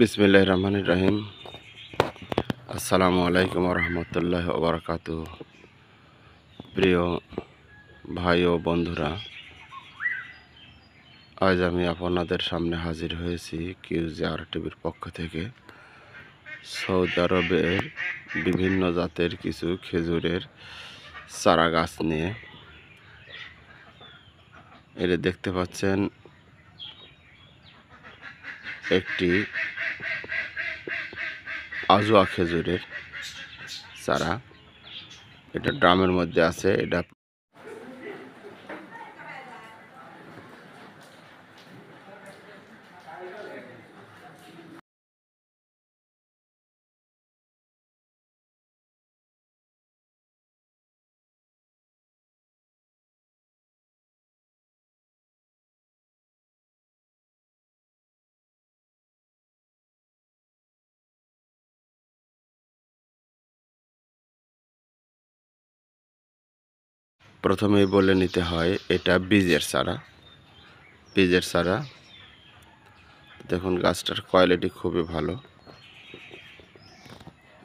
বিসমিল্লাহির রহমানির রহিম। আসসালামু আলাইকুম রহমতুল্লাহ ওবরাকাতু। প্রিয় ভাই ও বন্ধুরা, আজ আমি আপনাদের সামনে হাজির হয়েছি কিউজিআর টিভির পক্ষ থেকে সৌদি আরবের বিভিন্ন জাতের কিছু খেজুরের চারা গাছ নিয়ে। এটা দেখতে পাচ্ছেন একটি আজোয়া খেজুরের চারা। এটা ড্রামের মধ্যে আছে। এটা প্রথমেই বলে নিতে হয় এটা বীজের চারা। দেখুন গাছটার কোয়ালিটি খুবই ভালো।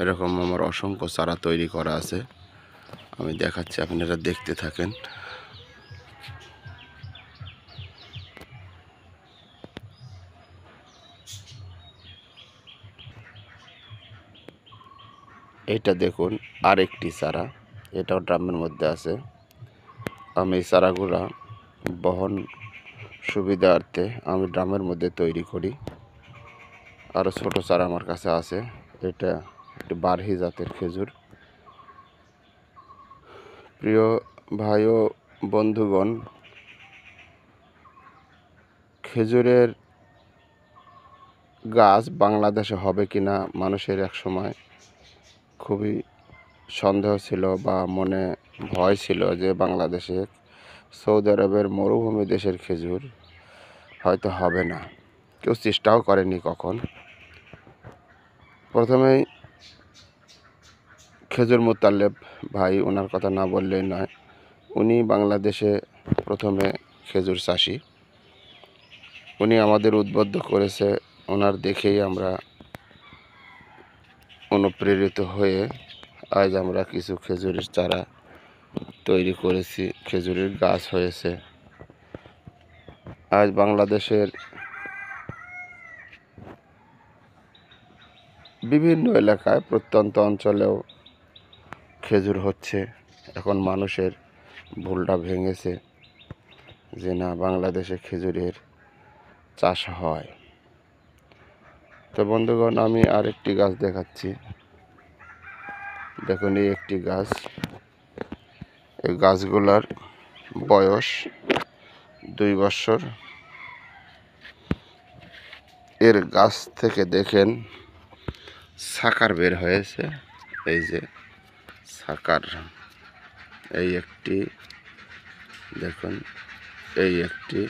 এরকম আমার অসংখ্য চারা তৈরি করা আছে, আমি দেখাচ্ছি, আপনারা দেখতে থাকেন। এটা দেখুন আরেকটি চারা, এটাও ড্রামের মধ্যে আছে। আমি এই চারাগুলা বহন সুবিধার্থে আমি ড্রামের মধ্যে তৈরি করি। আরও ছোট চারা আমার কাছে আছে। এটা একটি বারহি জাতের খেজুর। প্রিয় ভাই ও বন্ধুগণ, খেজুরের গাছ বাংলাদেশে হবে কিনা মানুষের এক সময় খুবই সন্দেহ ছিল বা মনে ভয় ছিল যে বাংলাদেশে সৌদি আরবের মরুভূমি দেশের খেজুর হয়তো হবে না। কেউ চেষ্টাও করেনি কখন। প্রথমেই খেজুর মোতালেব ভাই, ওনার কথা না বললেই নয়। উনি বাংলাদেশে প্রথমে খেজুর চাষি। উনি আমাদের উদ্বুদ্ধ করেছে, ওনার দেখেই আমরা অনুপ্রেরিত হয়ে আজ আমরা কিছু খেজুরের চারা তৈরি করেছি, খেজুরের গাছ হয়েছে। আজ বাংলাদেশের বিভিন্ন এলাকায়, প্রত্যন্ত অঞ্চলেও খেজুর হচ্ছে। এখন মানুষের ভুলটা ভেঙেছে যে না, বাংলাদেশে খেজুরের চাষ হয়। তো বন্ধুগণ, আমি আরেকটি গাছ দেখাচ্ছি। দেখুন এই একটি গাছ। এই গাছগুলার বয়স 2 বছর। এর গাছ থেকে দেখেন সাকার বের হয়েছে। এই যে সাকার, এই একটি দেখুন, এই একটি,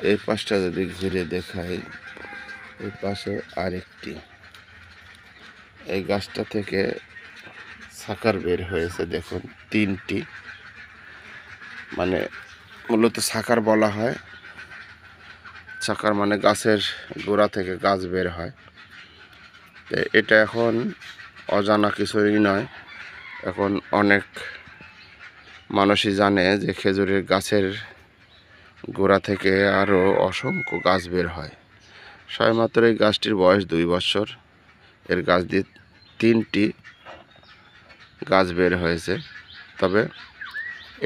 এই পাশটা যদি ঘিরে দেখাই, এই পাশে আরেকটি। এই গাছটা থেকে সাকার বের হয়েছে দেখুন 3টি। মানে মূলত সাকার বলা হয়। সাকার মানে গাছের গোড়া থেকে গাছ বের হয়। এটা এখন অজানা কিছুই নয়। এখন অনেক মানুষই জানে যে খেজুরের গাছের গোড়া থেকে আরও অসংখ্য গাছ বের হয়। সবেমাত্র এই গাছটির বয়স 2 বছর। এর গাছ দিয়ে 3টি গাছ বের হয়েছে। তবে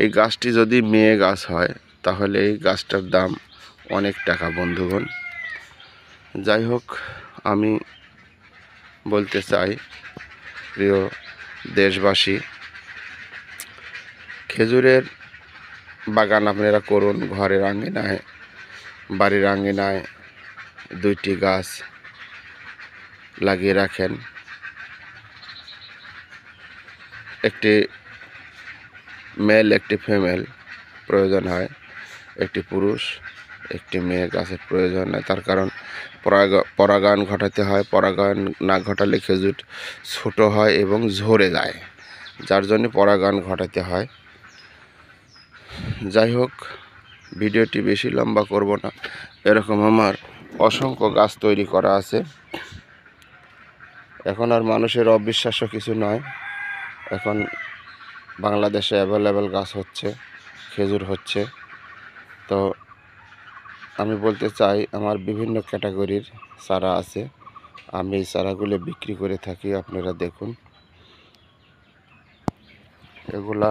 এই গাছটি যদি মেয়ে গাছ হয় তাহলে এই গাছটার দাম অনেক টাকা বন্ধুগণ। যাই হোক, আমি বলতে চাই প্রিয় দেশবাসী, খেজুরের বাগান আপনারা করুন। ঘরের আঙ্গিনায়, বাড়ির আঙ্গিনায় 2টি গাছ লাগিয়ে রাখেন। একটি মেল, একটি ফিমেল প্রয়োজন হয়। একটি পুরুষ, একটি মেয়ে গাছের প্রয়োজন হয়। তার কারণ পরাগায়ন ঘটাতে হয়। পরাগায়ন না ঘটালে খেজুর ছোট হয় এবং ঝরে যায়, যার জন্য পরাগায়ন ঘটাতে হয়। যাই হোক, ভিডিওটি বেশি লম্বা করব না। এরকম আমার অসংখ্য গাছ তৈরি করা আছে। এখন আর মানুষের অবিশ্বাস্য কিছু নয়, এখন বাংলাদেশে অ্যাভেলেবেল গাছ হচ্ছে, খেজুর হচ্ছে। তো আমি বলতে চাই, আমার বিভিন্ন ক্যাটাগরির চারা আছে, আমি এই চারাগুলো বিক্রি করে থাকি। আপনারা দেখুন, এগুলা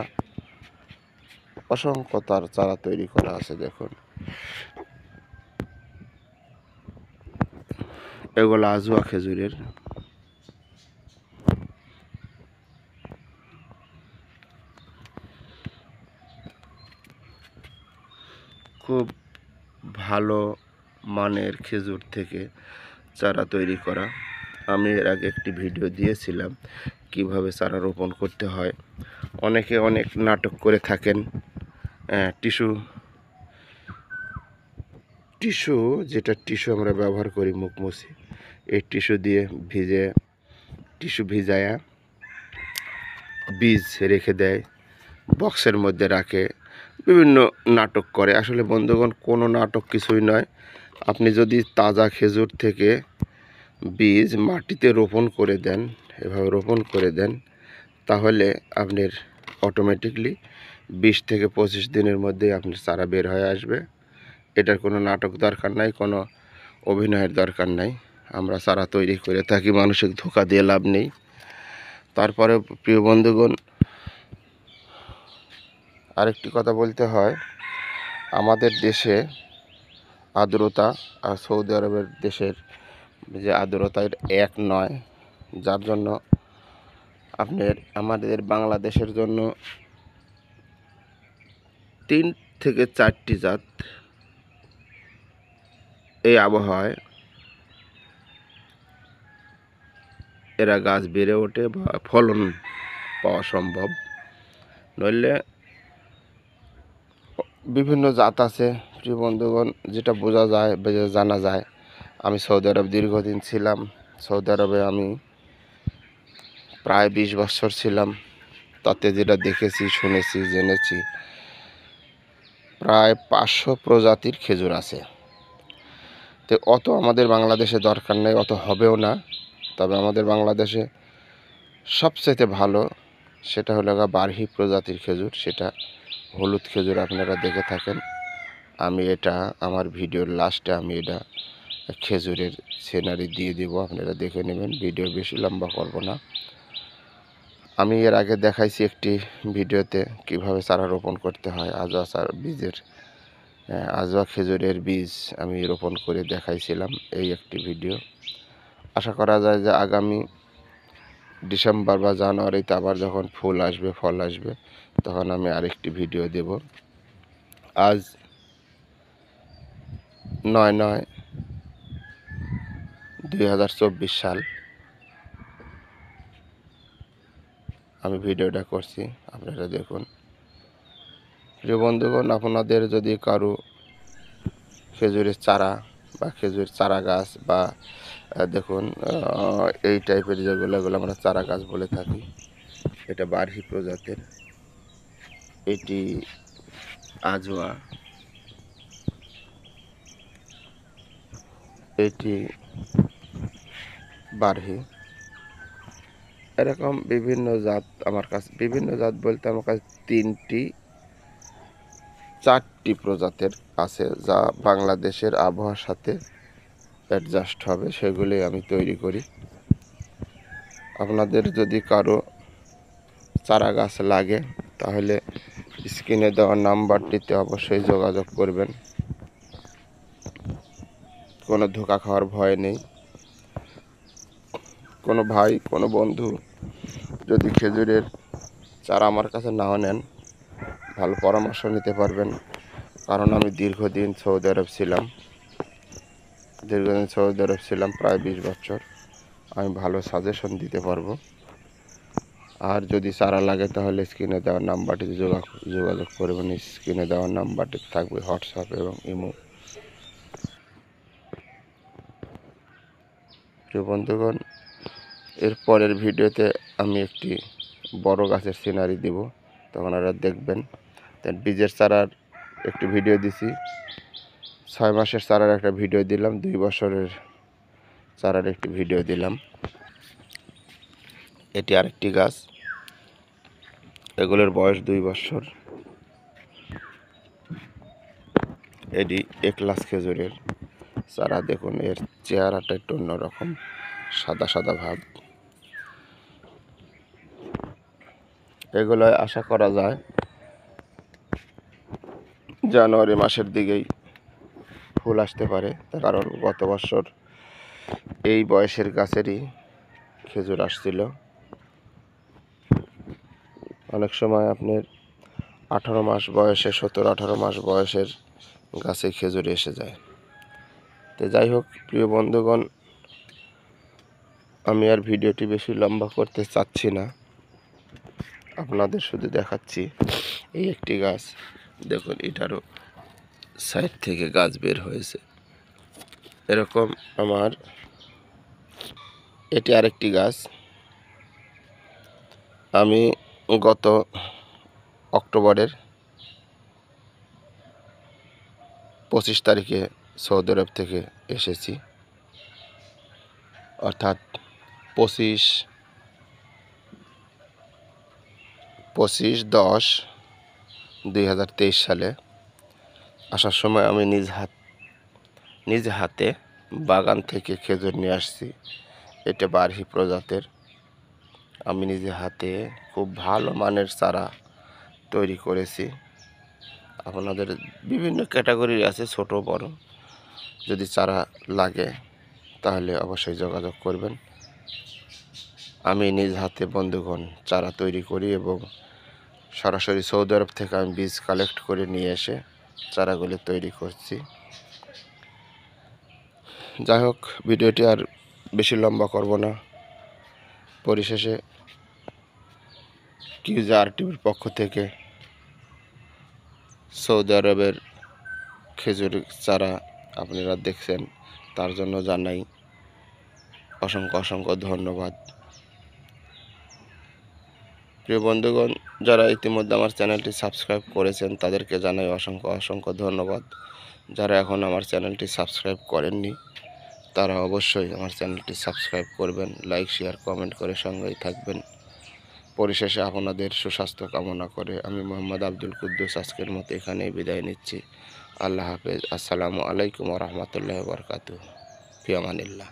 অসংখ্য চারা তৈরি করা আছে। দেখুন, এগুলো আজুয়া খেজুরের। খুব ভালো মানের খেজুর থেকে চারা তৈরি করা। আমি এর আগে একটি ভিডিও দিয়েছিলাম কিভাবে চারা রোপণ করতে হয়। অনেকে অনেক নাটক করে থাকেন। টিস্যু যেটা টিস্যু আমরা ব্যবহার করি মুখ মুছি, এই টিস্যু দিয়ে টিস্যু ভিজায়া বীজ রেখে দেয়, বক্সের মধ্যে রাখে, বিভিন্ন নাটক করে। আসলে বন্ধুগণ, কোনো নাটক কিছুই নয়। আপনি যদি তাজা খেজুর থেকে বীজ মাটিতে রোপণ করে দেন, এভাবে রোপণ করে দেন, তাহলে আপনার অটোমেটিকলি 20 থেকে 25 দিনের মধ্যেই আপনার চারা বের হয়ে আসবে। এটার কোনো নাটক দরকার নাই, কোনো অভিনয়ের দরকার নাই। আমরা চারা তৈরি করে থাকি, মানুষকে ধোঁকা দিয়ে লাভ নেই। তারপরে প্রিয় বন্ধুগণ, আরেকটি কথা বলতে হয়, আমাদের দেশে আর্দ্রতা আর সৌদি আরবের দেশের যে আর্দ্রতা এক নয়, যার জন্য আমাদের বাংলাদেশের জন্য 3 থেকে 4টি জাত এই আবহাওয়ায় এরা গাছ বেড়ে ওঠে বা ফলন পাওয়া সম্ভব। নইলে বিভিন্ন জাত আছে প্রিয় বন্ধুগণ, যেটা বোঝা যায়, জানা যায়। আমি সৌদি আরব দীর্ঘদিন ছিলাম। সৌদি আরবে আমি প্রায় 20 বছর ছিলাম। তাতে যেটা দেখেছি, শুনেছি, জেনেছি, প্রায় 500 প্রজাতির খেজুর আছে। তো অত আমাদের বাংলাদেশে দরকার নেই, অত হবেও না। তবে আমাদের বাংলাদেশে সবচেয়ে ভালো সেটা হলো বারহি প্রজাতির খেজুর, সেটা হলুদ খেজুর। আপনারা দেখে থাকেন। আমি এটা আমার ভিডিওর লাস্টে আমি এটা খেজুরের সিনারি দিয়ে দেব, আপনারা দেখে নেবেন। ভিডিও বেশি লম্বা করব না। আমি এর আগে দেখাইছি একটি ভিডিওতে কিভাবে চারা রোপণ করতে হয়। আজওয়া খেজুরের বীজ আমি রোপণ করে দেখাইছিলাম, এই একটি ভিডিও। আশা করা যায় যে আগামী ডিসেম্বর বা জানুয়ারিতে আবার যখন ফুল আসবে, ফল আসবে, তখন আমি আরেকটি ভিডিও দেব। আজ 9/9/2024 সাল আমি ভিডিওটা করছি, আপনারা দেখুন। প্রিয় বন্ধুগণ, আপনাদের যদি কারো খেজুরের চারা বা খেজুর চারা গাছ বা দেখুন এই টাইপের যেগুলো আমরা চারা গাছ বলে থাকি, এটা বারহি প্রজাতির, এটি আজওয়া, এটি বারহি। এরকম বিভিন্ন জাত আমার কাছে, বিভিন্ন জাত বলতে আমার কাছে 3-4টি প্রজাতির আছে, যা বাংলাদেশের আবহাওয়ার সাথে অ্যাডজাস্ট হবে, সেগুলি আমি তৈরি করি। আপনাদের যদি কারো চারা গাছ লাগে, তাহলে স্ক্রিনে দেওয়া নাম্বারটিতে অবশ্যই যোগাযোগ করবেন। কোনো ধোঁকা খাওয়ার ভয় নেই। কোনো ভাই, কোনো বন্ধু যদি খেজুরের চারা আমার কাছে নাও নেন, ভালো পরামর্শ নিতে পারবেন। কারণ আমি দীর্ঘদিন সৌদি আরব ছিলাম, প্রায় 20 বছর। আমি ভালো সাজেশন দিতে পারবো। আর যদি চারা লাগে, তাহলে স্ক্রিনে দেওয়া নাম্বারটিতে যোগাযোগ করবেন। স্ক্রিনে দেওয়া নাম্বারটি থাকবে হোয়াটসঅ্যাপ এবং ইমো। প্রিয় বন্ধুগণ, এর পরের ভিডিওতে আমি একটি বড় গাছের সিনারি দিব, তখন আপনারা দেখবেন। বীজের চারার একটি ভিডিও দিছি, 6 মাসের চারার একটা ভিডিও দিলাম, 2 বছরের চারার একটি ভিডিও দিলাম। এটি আরেকটি গাছ, এগুলোর বয়স 2 বছর। এটি একলাস খেজুরের চারা। দেখুন এর চেহারাটা একটু অন্যরকম, সাদা সাদা ভাব। এগুলোয় আশা করা যায় জানুয়ারি মাসের দিকেই ফুল আসতে পারে, কারণ গত বছর এই বয়সের গাছেরই খেজুর আসছিল। অনেক সময় আপনার 18 মাস বয়সে, 17-18 মাস বয়সের গাছে খেজুর এসে যায়। তো যাই হোক প্রিয় বন্ধুগণ, আমি আর ভিডিওটি বেশি লম্বা করতে চাচ্ছি না, আপনাদের শুধু দেখাচ্ছি এই একটি গাছ। দেখুন এটারও সাইড থেকে গাছ বের হয়েছে। এরকম আমার এটি আরেকটি গাছ। আমি গত অক্টোবরের 25 তারিখে সৌদি আরব থেকে এসেছি, অর্থাৎ 25/10/2023 সালে আসার সময় আমি নিজ হাতে বাগান থেকে খেজুর নিয়ে আসছি। এটা বারহি প্রজাতের। আমি নিজে হাতে খুব ভালো মানের চারা তৈরি করেছি। আপনাদের বিভিন্ন ক্যাটাগরির আছে, ছোট বড়। যদি চারা লাগে তাহলে অবশ্যই যোগাযোগ করবেন। আমি নিজ হাতে বন্ধুগণ চারা তৈরি করি এবং সরাসরি সৌদি আরব থেকে আমি বীজ কালেক্ট করে নিয়ে এসে চারাগুলি তৈরি করছি। যাই হোক ভিডিওটি আর বেশি লম্বা করব না। পরিশেষে কিউজার টিভির পক্ষ থেকে সৌদি আরবের খেজুর চারা আপনারা দেখছেন, তার জন্য জানাই অসংখ্য অসংখ্য ধন্যবাদ। প্রিয় বন্ধুগণ, যারা ইতিমধ্যে আমার চ্যানেলটি সাবস্ক্রাইব করেছেন তাদেরকে জানাই অসংখ্য অসংখ্য ধন্যবাদ। যারা এখন আমার চ্যানেলটি সাবস্ক্রাইব করেননি তারা অবশ্যই আমার চ্যানেলটি সাবস্ক্রাইব করবেন, লাইক শেয়ার কমেন্ট করে সঙ্গেই থাকবেন। পরিশেষে আপনাদের সুস্বাস্থ্য কামনা করে আমি মোহাম্মদ আব্দুল কুদ্দুস আজকের মতো এখানেই বিদায় নিচ্ছি। আল্লাহ হাফেজ। আসসালামু আলাইকুম ওয়া রাহমাতুল্লাহি ওয়া বারাকাতুহু। ফি আমানিল্লাহ।